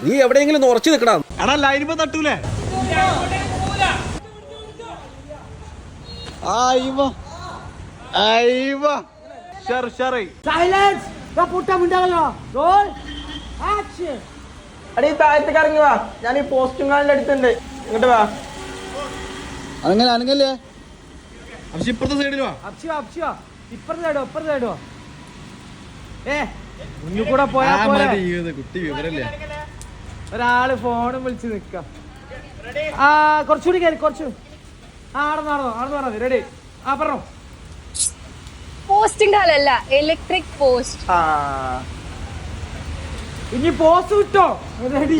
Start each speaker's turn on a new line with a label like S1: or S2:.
S1: നീ എവിടെയെങ്കിലും ഉറച്ചു നിൽക്കണം.
S2: എടാ ലൈനിപ്പോ തട്ടൂലേ?
S3: താഴത്തേക്ക് ഇറങ്ങി വാ, ഞാൻ ഈ പോസ്റ്റും കാലിന്റെ അടുത്തുണ്ട്, ഇങ്ങോട്ട് വാ.
S1: അനങ്ങല്ലേ
S2: ഇപ്പുറത്തെ സൈഡിൽ വാ.
S3: ഇപ്പുറത്തെ സൈഡോ മുന്നിൽ കൂടെ പോയാ
S2: കുട്ടി വിവരല്ലേ.
S3: ഒരാള് ഫോണും വിളിച്ച് നിക്കാം. കുറച്ചുകൂടി കയറി, കുറച്ചു നടന്നോ. റെഡി? പറഞ്ഞോ.
S4: പോസ്റ്റിംഗ് കാലല്ല, ഇലക്ട്രിക് പോസ്റ്റ്.
S3: ഇനി പോസ്റ്റ് കിട്ടോ? റെഡി?